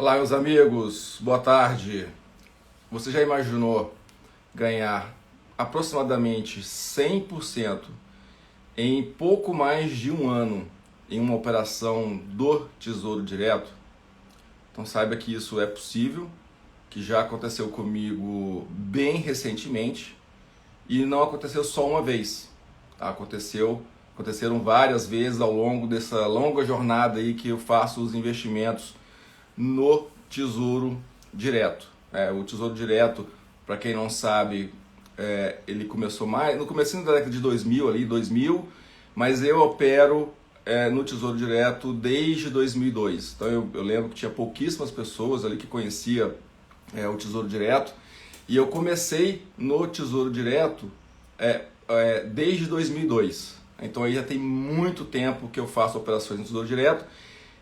Olá, meus amigos, boa tarde. Você já imaginou ganhar aproximadamente 100% em pouco mais de um ano em uma operação do Tesouro Direto? Então saiba que isso é possível, que já aconteceu comigo bem recentemente e não aconteceu só uma vez. Tá? Aconteceram várias vezes ao longo dessa longa jornada aí que eu faço os investimentos no Tesouro Direto. O Tesouro Direto, para quem não sabe, ele começou no comecinho da década de 2000, mas eu opero no Tesouro Direto desde 2002. Então eu lembro que tinha pouquíssimas pessoas ali que conhecia o Tesouro Direto, e eu comecei no Tesouro Direto desde 2002. Então aí já tem muito tempo que eu faço operações no Tesouro Direto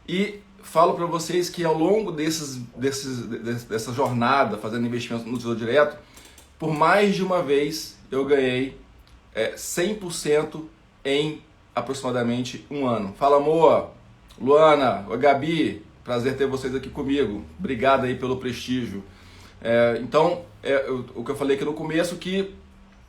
e falo para vocês que ao longo dessa jornada fazendo investimento no Tesouro Direto, por mais de uma vez eu ganhei 100% em aproximadamente um ano. Fala, amor, Luana, oi, Gabi, prazer ter vocês aqui comigo. Obrigado aí pelo prestígio. O que eu falei aqui no começo, que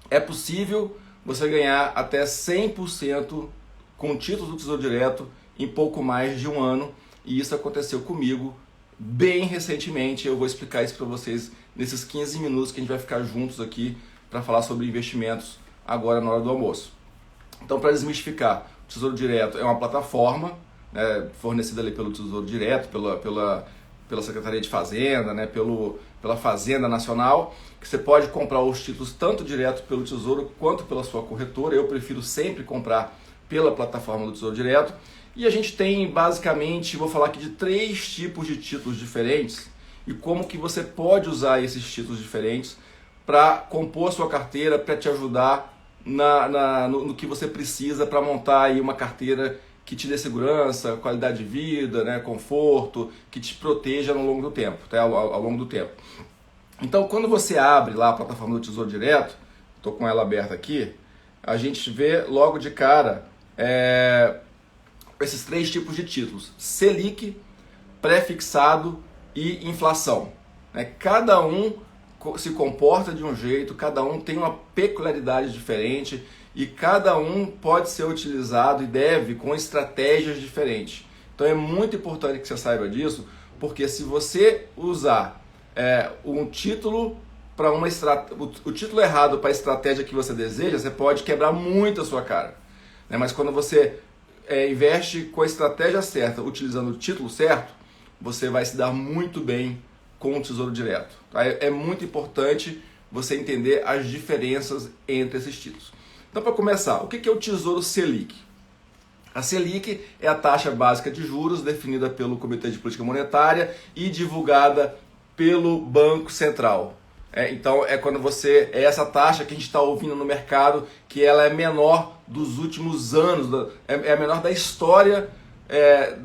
é possível você ganhar até 100% com títulos do Tesouro Direto em pouco mais de um ano. E isso aconteceu comigo bem recentemente. Eu vou explicar isso para vocês nesses 15 minutos que a gente vai ficar juntos aqui para falar sobre investimentos agora na hora do almoço. Então, para desmistificar, o Tesouro Direto é uma plataforma fornecida ali pelo Tesouro Direto, pela Secretaria de Fazenda, pela Fazenda Nacional, que você pode comprar os títulos tanto direto pelo Tesouro quanto pela sua corretora. Eu prefiro sempre comprar pela plataforma do Tesouro Direto. E a gente tem basicamente, vou falar aqui de 3 tipos de títulos diferentes e como que você pode usar esses títulos diferentes para compor a sua carteira, para te ajudar no que você precisa para montar aí uma carteira que te dê segurança, qualidade de vida, conforto, que te proteja ao longo do tempo, ao longo do tempo. Então, quando você abre lá a plataforma do Tesouro Direto, estou com ela aberta aqui, a gente vê logo de cara esses 3 tipos de títulos: Selic, pré-fixado e inflação. Cada um se comporta de um jeito, cada um tem uma peculiaridade diferente e cada um pode ser utilizado e deve com estratégias diferentes. Então é muito importante que você saiba disso, porque se você usar um título para o título errado para a estratégia que você deseja, você pode quebrar muito a sua cara. Mas quando você investe com a estratégia certa, utilizando o título certo, você vai se dar muito bem com o Tesouro Direto. Tá? É muito importante você entender as diferenças entre esses títulos. Então, para começar, o que é o Tesouro Selic? A Selic é a taxa básica de juros definida pelo Comitê de Política Monetária e divulgada pelo Banco Central. Então quando é essa taxa que a gente está ouvindo no mercado, que ela é menor dos últimos anos, é a menor da história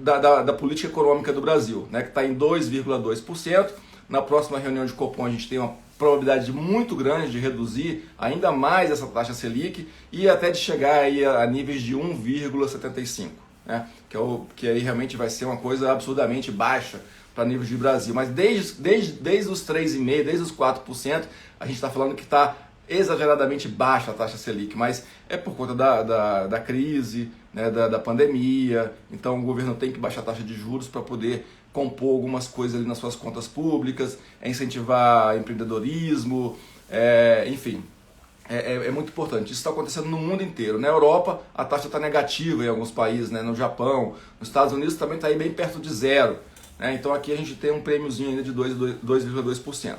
da política econômica do Brasil, que está em 2,2%. Na próxima reunião de Copom a gente tem uma probabilidade muito grande de reduzir ainda mais essa taxa Selic e até de chegar aí a níveis de 1,75%, que aí realmente vai ser uma coisa absurdamente baixa para níveis de Brasil. Mas desde os 3,5%, desde os 4%, a gente está falando que está exageradamente baixa a taxa Selic, mas é por conta da crise, da pandemia. Então o governo tem que baixar a taxa de juros para poder compor algumas coisas ali nas suas contas públicas, incentivar empreendedorismo, enfim. É muito importante. Isso está acontecendo no mundo inteiro. Na Europa, a taxa está negativa em alguns países, no Japão, nos Estados Unidos também está aí bem perto de zero. Então aqui a gente tem um prêmiozinho ainda de 2,2%.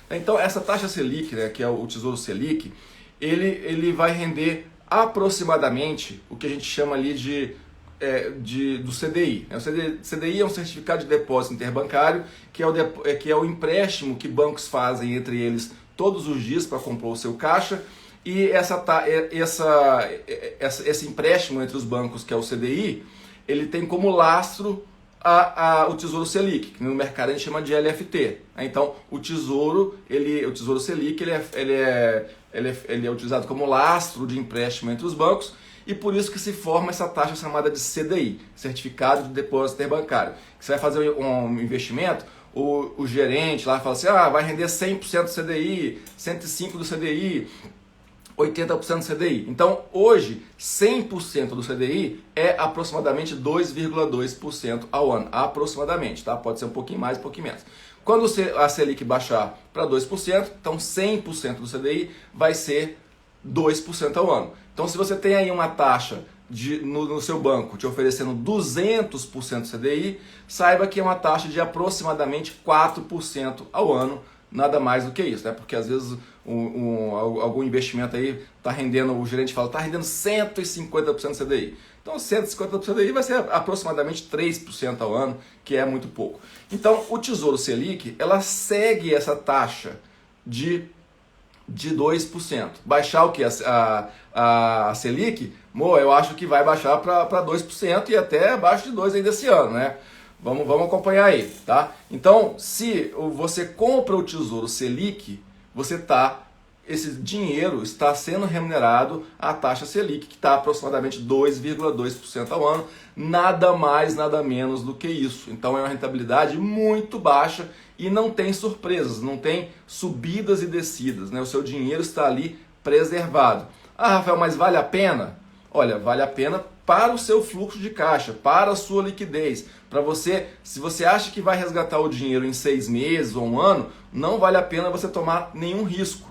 Então essa taxa Selic, que é o Tesouro Selic, ele vai render aproximadamente o que a gente chama ali do CDI. O CDI é um certificado de depósito interbancário, que é o empréstimo que bancos fazem entre eles todos os dias para comprar o seu caixa, e esse empréstimo entre os bancos, que é o CDI, ele tem como lastro o Tesouro Selic, que no mercado a gente chama de LFT. Então o Tesouro Selic ele é utilizado como lastro de empréstimo entre os bancos, e por isso que se forma essa taxa chamada de CDI, Certificado de Depósito Interbancário. Que você vai fazer um investimento, o gerente lá fala assim, vai render 100% do CDI, 105% do CDI, 80% do CDI. Então, hoje, 100% do CDI é aproximadamente 2,2% ao ano. Aproximadamente, tá? Pode ser um pouquinho mais, um pouquinho menos. Quando a Selic baixar para 2%, então 100% do CDI vai ser 2% ao ano. Então, se você tem aí uma taxa no seu banco te oferecendo 200% CDI, saiba que é uma taxa de aproximadamente 4% ao ano, nada mais do que isso, né? Porque às vezes algum investimento aí está rendendo, o gerente fala, está rendendo 150% CDI. Então 150% CDI vai ser aproximadamente 3% ao ano, que é muito pouco. Então o Tesouro Selic, ela segue essa taxa de 2%. Baixar o que? A Selic, eu acho que vai baixar para 2% e até abaixo de 2% ainda esse ano, né? Vamos acompanhar aí, tá? Então, se você compra o Tesouro Selic, esse dinheiro está sendo remunerado à taxa Selic, que está aproximadamente 2,2% ao ano, nada mais, nada menos do que isso. Então é uma rentabilidade muito baixa e não tem surpresas, não tem subidas e descidas, né? O seu dinheiro está ali preservado. Rafael, mas vale a pena? Olha, vale a pena para o seu fluxo de caixa, para a sua liquidez. Para você, se você acha que vai resgatar o dinheiro em 6 meses ou um ano, não vale a pena você tomar nenhum risco.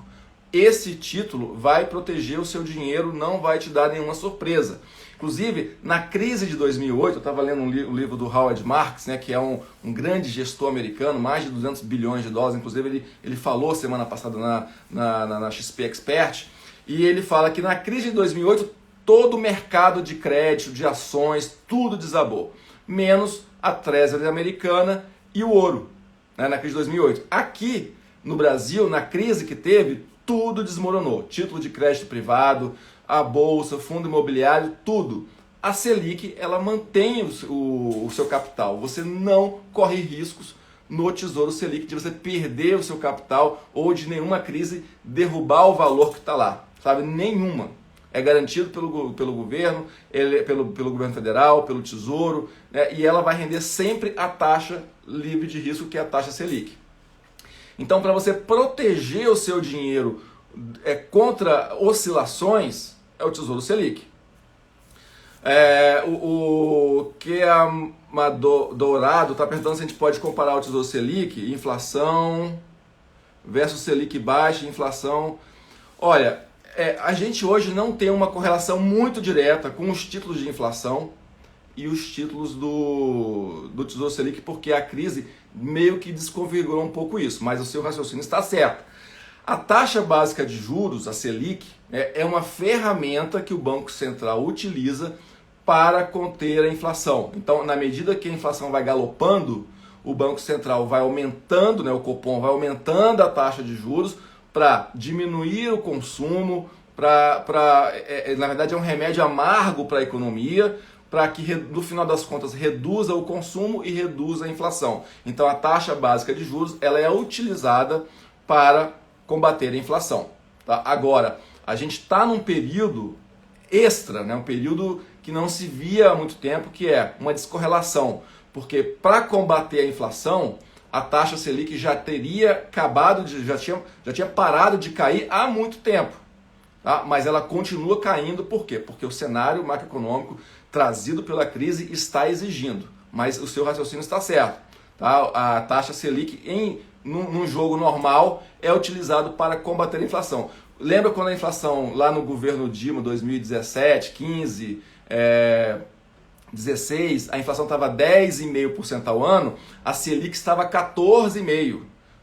Esse título vai proteger o seu dinheiro, não vai te dar nenhuma surpresa. Inclusive, na crise de 2008, eu estava lendo um livro do Howard Marks, né, que é um grande gestor americano, mais de 200 bilhões de dólares, inclusive ele falou semana passada na XP Expert, e ele fala que na crise de 2008, todo o mercado de crédito, de ações, tudo desabou, menos a Treasury americana e o ouro, né, na crise de 2008. Aqui no Brasil, na crise que teve, tudo desmoronou. Título de crédito privado, a bolsa, fundo imobiliário, tudo. A Selic, ela mantém o seu capital. Você não corre riscos no Tesouro Selic de você perder o seu capital ou de nenhuma crise derrubar o valor que está lá. Sabe? Nenhuma. É garantido pelo governo, pelo governo federal, pelo Tesouro, né? E ela vai render sempre a taxa livre de risco, que é a taxa Selic. Então, para você proteger o seu dinheiro contra oscilações, é o Tesouro Selic. O que a Dourado está perguntando se a gente pode comparar o Tesouro Selic, inflação versus Selic baixa, inflação. Olha, a gente hoje não tem uma correlação muito direta com os títulos de inflação e os títulos do Tesouro Selic, porque a crise meio que desconfigurou um pouco isso, mas o seu raciocínio está certo. A taxa básica de juros, a Selic, é uma ferramenta que o Banco Central utiliza para conter a inflação. Então, na medida que a inflação vai galopando, o Banco Central vai aumentando, né, o Copom vai aumentando a taxa de juros para diminuir o consumo, na verdade é um remédio amargo para a economia, para que no final das contas reduza o consumo e reduza a inflação. Então a taxa básica de juros ela é utilizada para combater a inflação. Tá? Agora, a gente está num período extra, né? Um período que não se via há muito tempo, que é uma descorrelação. Porque para combater a inflação, a taxa Selic já teria acabado, já tinha parado de cair há muito tempo. Tá? Mas ela continua caindo, por quê? Porque o cenário macroeconômico trazido pela crise está exigindo, mas o seu raciocínio está certo. Tá? A taxa Selic num jogo normal é utilizado para combater a inflação. Lembra quando a inflação lá no governo Dilma, 2017, 15, 16, a inflação estava 10,5% ao ano, a Selic estava 14,5%.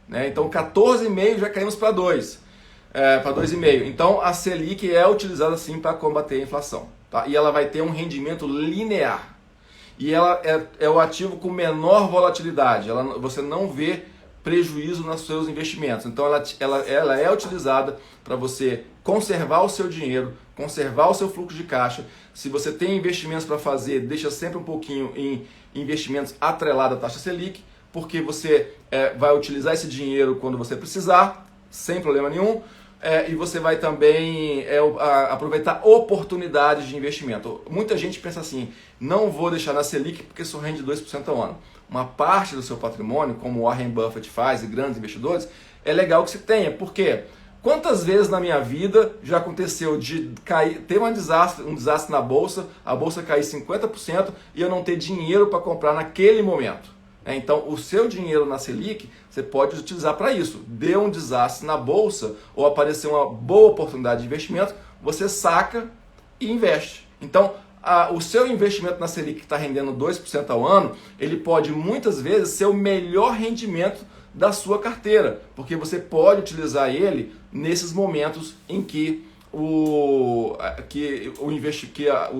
Né? Então 14,5% já caímos para 2%. Para 2,5%. Então a Selic é utilizada sim para combater a inflação. Tá? E ela vai ter um rendimento linear. E ela é o ativo com menor volatilidade. Você não vê prejuízo nos seus investimentos. Então ela é utilizada para você conservar o seu dinheiro, conservar o seu fluxo de caixa. Se você tem investimentos para fazer, deixa sempre um pouquinho em investimentos atrelados à taxa Selic, porque você vai utilizar esse dinheiro quando você precisar, sem problema nenhum. e você vai também aproveitar oportunidades de investimento. Muita gente pensa assim, não vou deixar na Selic porque isso rende 2% ao ano. Uma parte do seu patrimônio, como o Warren Buffett faz e grandes investidores, é legal que se tenha. Por quê? Quantas vezes na minha vida já aconteceu de ter um desastre na bolsa, a bolsa cair 50% e eu não ter dinheiro para comprar naquele momento? Então, o seu dinheiro na Selic, você pode utilizar para isso. Deu um desastre na bolsa ou apareceu uma boa oportunidade de investimento, você saca e investe. Então, o seu investimento na Selic que está rendendo 2% ao ano, ele pode muitas vezes ser o melhor rendimento da sua carteira, porque você pode utilizar ele nesses momentos em que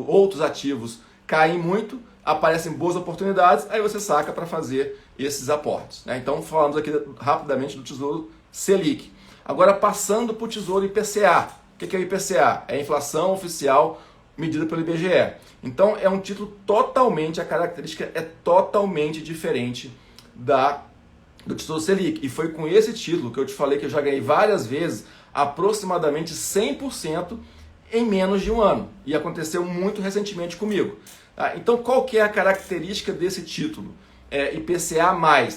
outros ativos caem muito, aparecem boas oportunidades, aí você saca para fazer esses aportes. Então falamos aqui rapidamente do Tesouro Selic. Agora passando para o Tesouro IPCA. O que é o IPCA? É a inflação oficial medida pelo IBGE. Então é um título totalmente, a característica é totalmente diferente do Tesouro Selic. E foi com esse título que eu te falei que eu já ganhei várias vezes aproximadamente 100% em menos de um ano. E aconteceu muito recentemente comigo. Então qual que é a característica desse título? IPCA+.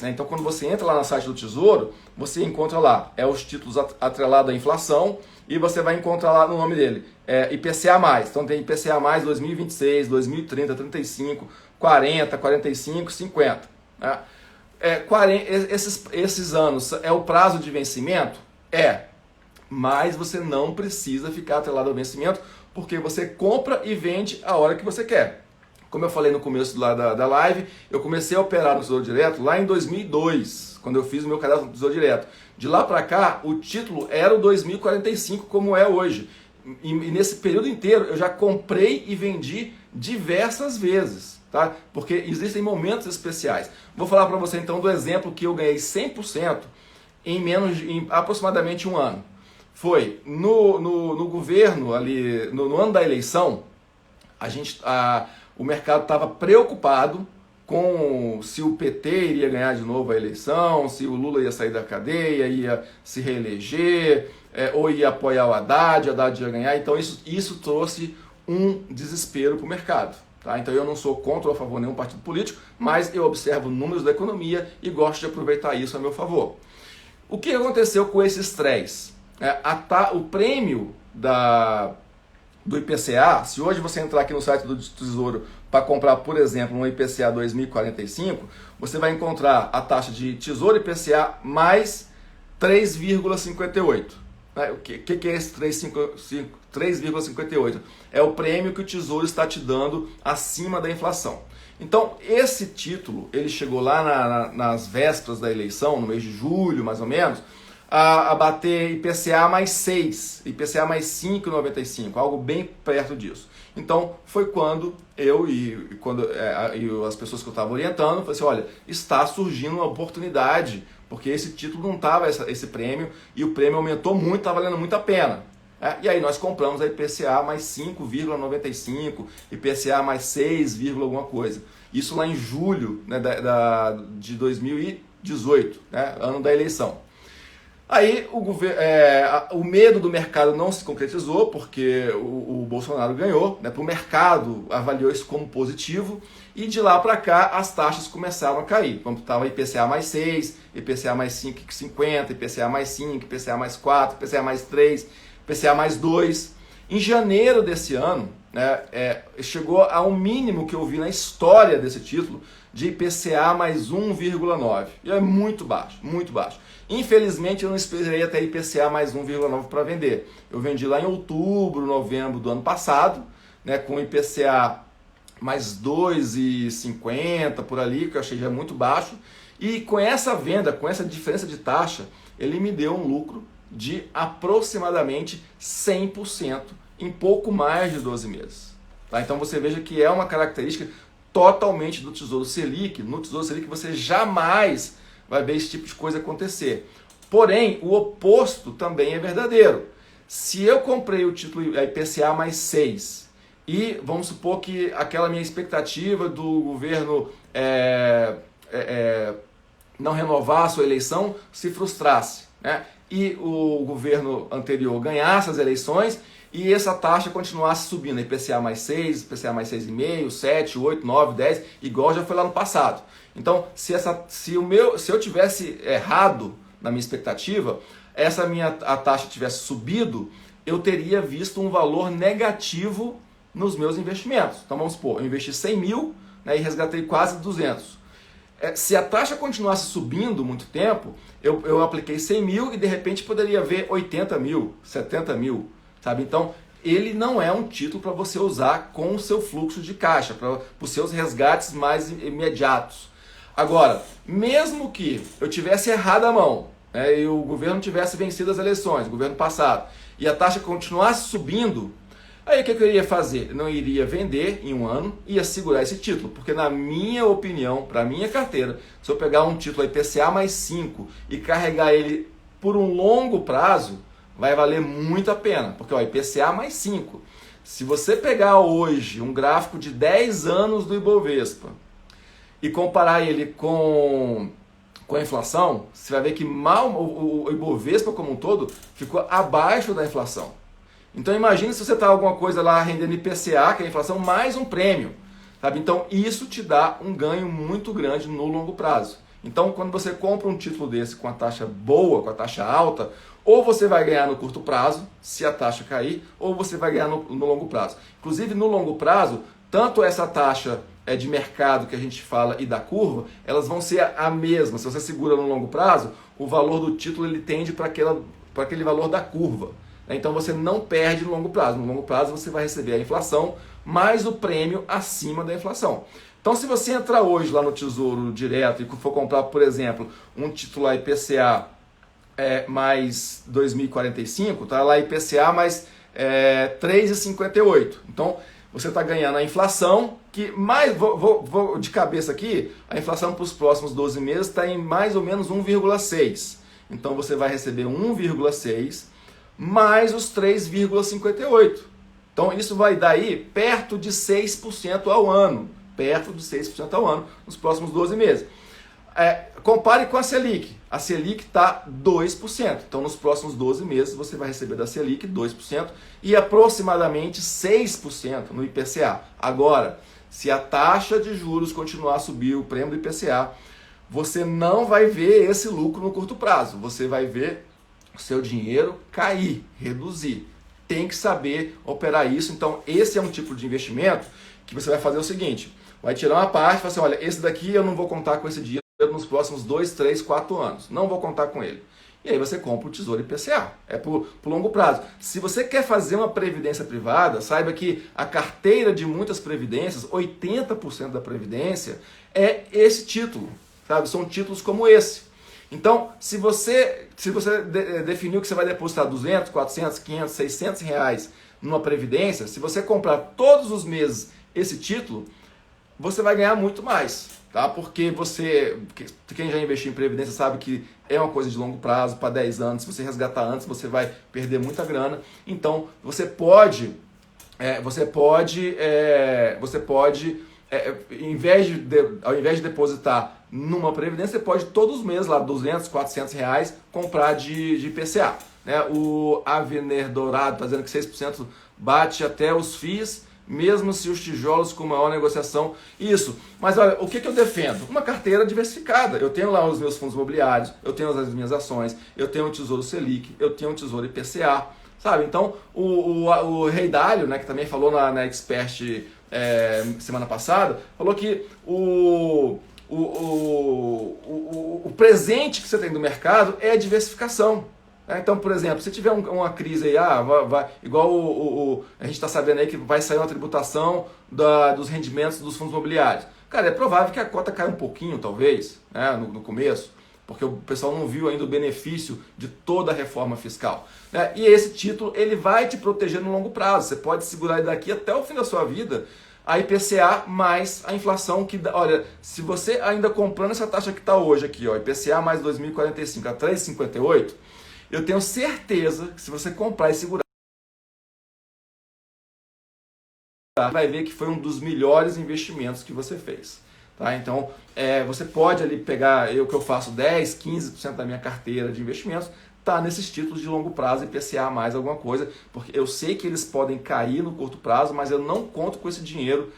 Então quando você entra lá no site do Tesouro, você encontra lá, os títulos atrelados à inflação, e você vai encontrar lá no nome dele, IPCA+. Então tem IPCA+, 2026, 2030, 35, 40, 45, 50. Esses anos é o prazo de vencimento? Mas você não precisa ficar atrelado ao vencimento, porque você compra e vende a hora que você quer. Como eu falei no começo da live, eu comecei a operar no Tesouro Direto lá em 2002, quando eu fiz o meu cadastro no Tesouro Direto. De lá para cá, o título era o 2045, como é hoje. E nesse período inteiro, eu já comprei e vendi diversas vezes, tá? Porque existem momentos especiais. Vou falar para você então do exemplo que eu ganhei 100% em aproximadamente um ano. Foi no governo, ali no ano da eleição, o mercado estava preocupado com se o PT iria ganhar de novo a eleição, se o Lula ia sair da cadeia, ia se reeleger, ou ia apoiar o Haddad ia ganhar. Então isso trouxe um desespero para o mercado. Tá? Então eu não sou contra ou a favor de nenhum partido político, mas eu observo números da economia e gosto de aproveitar isso a meu favor. O que aconteceu com esse estresse? O prêmio do IPCA, se hoje você entrar aqui no site do Tesouro para comprar, por exemplo, um IPCA 2045, você vai encontrar a taxa de Tesouro IPCA mais 3,58. O que é esse 3,58? É o prêmio que o Tesouro está te dando acima da inflação. Então, esse título, ele chegou lá nas vésperas da eleição, no mês de julho, mais ou menos, a bater IPCA mais 6, IPCA mais 5,95, algo bem perto disso. Então, foi quando eu e as pessoas que eu estava orientando, falei assim, olha, está surgindo uma oportunidade, porque esse título não estava esse prêmio, e o prêmio aumentou muito, está valendo muito a pena. E aí nós compramos a IPCA mais 5,95, IPCA mais 6, alguma coisa. Isso lá em julho, né, de 2018, né, ano da eleição. Aí o medo do mercado não se concretizou, porque o Bolsonaro ganhou, né? O mercado avaliou isso como positivo, e de lá para cá as taxas começaram a cair. Quando estava IPCA mais 6, IPCA mais 5,50, IPCA mais 5, IPCA mais 4, IPCA mais 3, IPCA mais 2. Em janeiro desse ano, né, chegou a um mínimo que eu vi na história desse título, de IPCA mais 1,9. E é muito baixo, muito baixo. Infelizmente eu não esperei até IPCA mais 1,9 para vender. Eu vendi lá em outubro, novembro do ano passado, né, com IPCA mais 2,50 por ali, que eu achei já muito baixo. E com essa venda, com essa diferença de taxa, ele me deu um lucro de aproximadamente 100% em pouco mais de 12 meses. Tá? Então você veja que é uma característica totalmente do Tesouro Selic. No Tesouro Selic você jamais vai ver esse tipo de coisa acontecer. Porém, o oposto também é verdadeiro. Se eu comprei o título IPCA mais 6 e vamos supor que aquela minha expectativa do governo não renovar a sua eleição se frustrasse, né? e o governo anterior ganhasse as eleições e essa taxa continuasse subindo, IPCA mais 6, IPCA mais 6,5, 7, 8, 9, 10, igual já foi lá no passado. Então, se eu tivesse errado na minha expectativa, a taxa tivesse subido, eu teria visto um valor negativo nos meus investimentos. Então vamos supor, eu investi 100 mil, né, e resgatei quase 200. Se a taxa continuasse subindo muito tempo, eu apliquei 100 mil e de repente poderia ver 80 mil, 70 mil, sabe? Então ele não é um título para você usar com o seu fluxo de caixa, para os seus resgates mais imediatos. Agora, mesmo que eu tivesse errado a mão, né, e o governo tivesse vencido as eleições, o governo passado, e a taxa continuasse subindo, aí o que eu iria fazer? Eu não iria vender em um ano, ia segurar esse título, porque na minha opinião, para a minha carteira, se eu pegar um título IPCA mais 5 e carregar ele por um longo prazo, vai valer muito a pena, porque ó, IPCA mais 5. Se você pegar hoje um gráfico de 10 anos do Ibovespa e comparar ele com a inflação, você vai ver que o Ibovespa como um todo ficou abaixo da inflação. Então imagine se você está alguma coisa lá rendendo IPCA, que é a inflação, mais um prêmio. Sabe? Então isso te dá um ganho muito grande no longo prazo. Então quando você compra um título desse com a taxa boa, com a taxa alta, ou você vai ganhar no curto prazo, se a taxa cair, ou você vai ganhar no longo prazo. Inclusive no longo prazo, tanto essa taxa de mercado que a gente fala e da curva, elas vão ser a mesma. Se você segura no longo prazo, o valor do título ele tende para aquele valor da curva. Então você não perde no longo prazo. No longo prazo você vai receber a inflação mais o prêmio acima da inflação. Então se você entrar hoje lá no Tesouro Direto e for comprar, por exemplo, um título IPCA mais 2045, tá lá IPCA mais 3,58. Então você está ganhando a inflação, que mais, vou de cabeça aqui, a inflação para os próximos 12 meses está em mais ou menos 1,6. Então você vai receber 1,6 mais os 3,58. Então isso vai dar aí perto de 6% ao ano. Perto de 6% ao ano nos próximos 12 meses. Compare com a Selic. A Selic está 2%. Então, nos próximos 12 meses, você vai receber da Selic 2% e aproximadamente 6% no IPCA. Agora, se a taxa de juros continuar a subir, o prêmio do IPCA, você não vai ver esse lucro no curto prazo. Você vai ver o seu dinheiro cair, reduzir. Tem que saber operar isso. Então, esse é um tipo de investimento que você vai fazer o seguinte. Vai tirar uma parte e falar assim, olha, esse daqui eu não vou contar com esse dinheiro nos próximos 2, 3, 4 anos. Não vou contar com ele. E aí você compra o Tesouro IPCA. É por longo prazo. Se você quer fazer uma previdência privada, saiba que a carteira de muitas previdências, 80% da previdência, é esse título. Sabe? São títulos como esse. Então, se você definiu que você vai depositar 200, 400, 500, 600 reais numa previdência, se você comprar todos os meses esse título, você vai ganhar muito mais, tá? Porque quem já investiu em previdência sabe que é uma coisa de longo prazo, para 10 anos, se você resgatar antes, você vai perder muita grana. Então, você pode ao invés de depositar numa previdência, você pode todos os meses, lá 200, 400 reais, comprar de IPCA. Né? O Avenir Dourado está dizendo que 6% bate até os FIIs, mesmo se os tijolos com maior negociação. Isso. Mas olha, o que eu defendo? Uma carteira diversificada. Eu tenho lá os meus fundos imobiliários, eu tenho as minhas ações, eu tenho o Tesouro Selic, eu tenho o Tesouro IPCA. Sabe? Então, o Rei Dalio, né, que também falou na Expert semana passada, falou que o presente que você tem do mercado é a diversificação. Então, por exemplo, se tiver uma crise aí, igual a gente está sabendo aí que vai sair uma tributação dos rendimentos dos fundos imobiliários. Cara, é provável que a cota caia um pouquinho, talvez, né, no começo, porque o pessoal não viu ainda o benefício de toda a reforma fiscal. Né? E esse título ele vai te proteger no longo prazo. Você pode segurar ele daqui até o fim da sua vida, a IPCA mais a inflação que dá. Olha, se você ainda comprando essa taxa que está hoje aqui, ó, IPCA mais 2045 a 3,58, eu tenho certeza que se você comprar e segurar, vai ver que foi um dos melhores investimentos que você fez. Tá? Então, você pode ali pegar, o que eu faço, 10, 15% da minha carteira de investimentos, tá nesses títulos de longo prazo, IPCA mais alguma coisa, porque eu sei que eles podem cair no curto prazo, mas eu não conto com esse dinheiro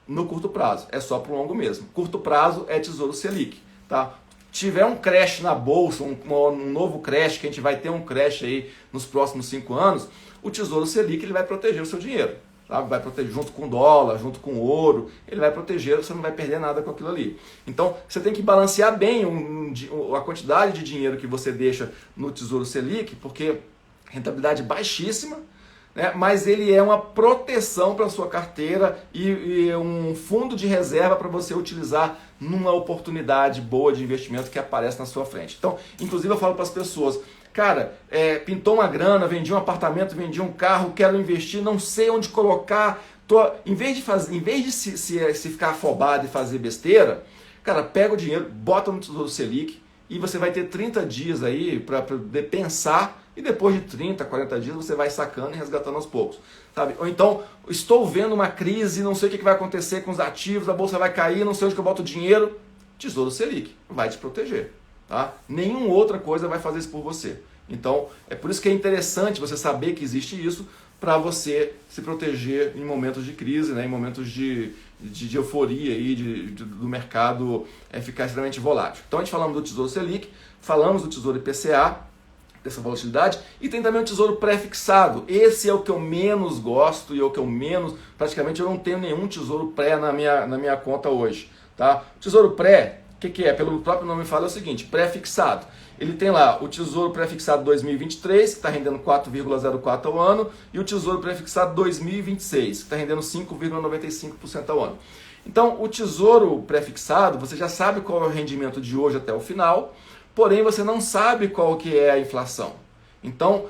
no curto prazo, é só para o longo mesmo. Curto prazo é Tesouro Selic, tá? Tiver um crash na bolsa, um novo crash, que a gente vai ter um crash aí nos próximos 5 anos, o Tesouro Selic ele vai proteger o seu dinheiro. Sabe? Vai proteger junto com o dólar, junto com o ouro, ele vai proteger, você não vai perder nada com aquilo ali. Então, você tem que balancear bem a quantidade de dinheiro que você deixa no Tesouro Selic, porque rentabilidade baixíssima, né? Mas ele é uma proteção para a sua carteira e um fundo de reserva para você utilizar numa oportunidade boa de investimento que aparece na sua frente. Então, inclusive eu falo para as pessoas, cara, pintou uma grana, vendi um apartamento, vendi um carro, quero investir, não sei onde colocar. Em vez de se ficar afobado e fazer besteira, cara, pega o dinheiro, bota no Tesouro Selic e você vai ter 30 dias aí para poder pensar e depois de 30, 40 dias você vai sacando e resgatando aos poucos. Sabe? Ou então, estou vendo uma crise, não sei o que vai acontecer com os ativos, a bolsa vai cair, não sei onde que eu boto o dinheiro. Tesouro Selic vai te proteger. Tá? Nenhuma outra coisa vai fazer isso por você. Então, é por isso que é interessante você saber que existe isso para você se proteger em momentos de crise, né? Em momentos de euforia aí, do mercado ficar extremamente volátil. Então, a gente falamos do Tesouro Selic, falamos do Tesouro IPCA, dessa volatilidade, e tem também o Tesouro Pré-fixado. Esse é o que eu menos gosto e é o que eu menos... Praticamente eu não tenho nenhum Tesouro Pré na minha conta hoje. Tá? O Tesouro Pré... O que é? Pelo próprio nome fala é o seguinte, pré-fixado. Ele tem lá o Tesouro Pré-fixado 2023, que está rendendo 4,04% ao ano, e o Tesouro Pré-fixado 2026, que está rendendo 5,95% ao ano. Então, o Tesouro Pré-fixado, você já sabe qual é o rendimento de hoje até o final, porém você não sabe qual que é a inflação. Então,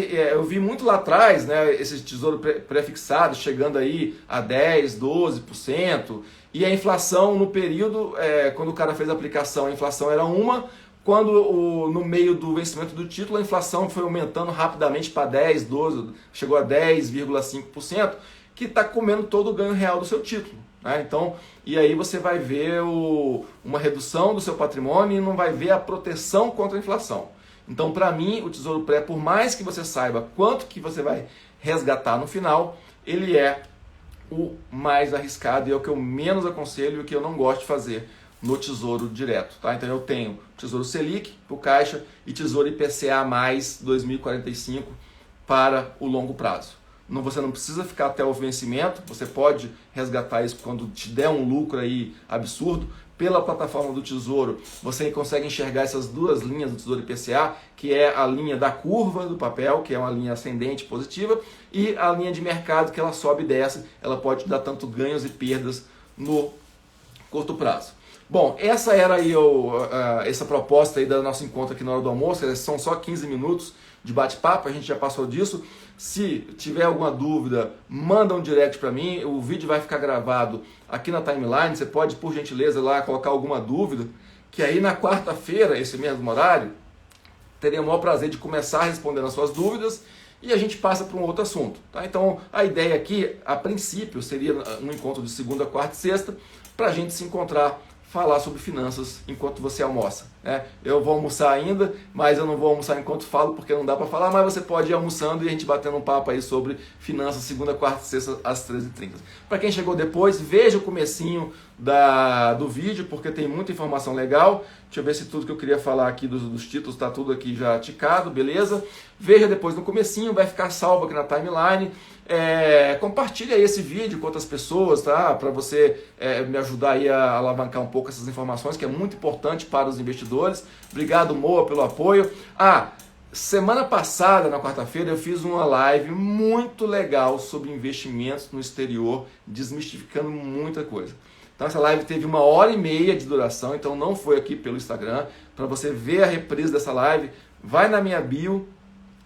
eu vi muito lá atrás, né, esse Tesouro Pré-fixado chegando aí a 10%, 12%, e a inflação no período, quando o cara fez a aplicação, a inflação era uma, quando no meio do vencimento do título, a inflação foi aumentando rapidamente para 10%, 12%, chegou a 10,5%, que está comendo todo o ganho real do seu título. Né? Então, e aí você vai ver uma redução do seu patrimônio e não vai ver a proteção contra a inflação. Então, para mim, o Tesouro Pré, por mais que você saiba quanto que você vai resgatar no final, ele é o mais arriscado e é o que eu menos aconselho e o que eu não gosto de fazer no Tesouro Direto. Tá? Então, eu tenho Tesouro Selic para o Caixa e Tesouro IPCA mais 2045 para o longo prazo. Você não precisa ficar até o vencimento, você pode resgatar isso quando te der um lucro aí absurdo. Pela plataforma do Tesouro, você consegue enxergar essas duas linhas do Tesouro IPCA, que é a linha da curva do papel, que é uma linha ascendente positiva, e a linha de mercado, que ela sobe e desce, ela pode te dar tanto ganhos e perdas no curto prazo. Bom, essa era aí essa proposta aí do nosso encontro aqui na hora do almoço, são só 15 minutos de bate-papo, a gente já passou disso. Se tiver alguma dúvida, manda um direct para mim, o vídeo vai ficar gravado aqui na timeline, você pode, por gentileza, lá colocar alguma dúvida, que aí na quarta-feira, esse mesmo horário, terei o maior prazer de começar respondendo as suas dúvidas e a gente passa para um outro assunto. Tá? Então, a ideia aqui, a princípio, seria um encontro de segunda, quarta e sexta, para a gente se encontrar, falar sobre finanças enquanto você almoça. Né? Eu vou almoçar ainda, mas eu não vou almoçar enquanto falo, porque não dá para falar, mas você pode ir almoçando e a gente batendo um papo aí sobre finanças segunda, quarta e sexta às 13h30. Para quem chegou depois, veja o comecinho do vídeo, porque tem muita informação legal. Deixa eu ver se tudo que eu queria falar aqui dos títulos está tudo aqui já ticado, beleza? Veja depois no comecinho, vai ficar salvo aqui na timeline. Compartilhe aí esse vídeo com outras pessoas, tá? Para você me ajudar aí a alavancar um pouco essas informações, que é muito importante para os investidores. Obrigado, Moa, pelo apoio. Semana passada, na quarta-feira, eu fiz uma live muito legal sobre investimentos no exterior, desmistificando muita coisa. Então essa live teve 1h30 de duração, então não foi aqui pelo Instagram. Para você ver a reprise dessa live, vai na minha bio,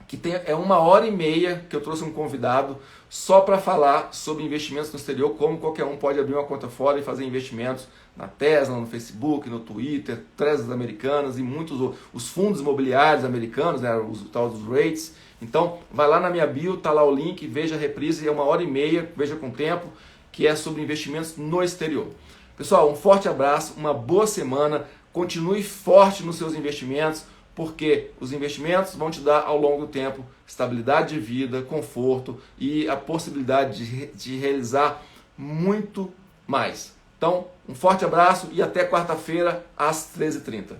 que é 1h30 que eu trouxe um convidado só para falar sobre investimentos no exterior, como qualquer um pode abrir uma conta fora e fazer investimentos na Tesla, no Facebook, no Twitter, Teslas americanas e muitos os fundos imobiliários americanos, né, os tal dos REITs. Então, vai lá na minha bio, tá lá o link, veja a reprise, é 1h30, veja com tempo, que é sobre investimentos no exterior. Pessoal, um forte abraço, uma boa semana, continue forte nos seus investimentos, porque os investimentos vão te dar ao longo do tempo estabilidade de vida, conforto e a possibilidade de realizar muito mais. Então, um forte abraço e até quarta-feira às 13h30.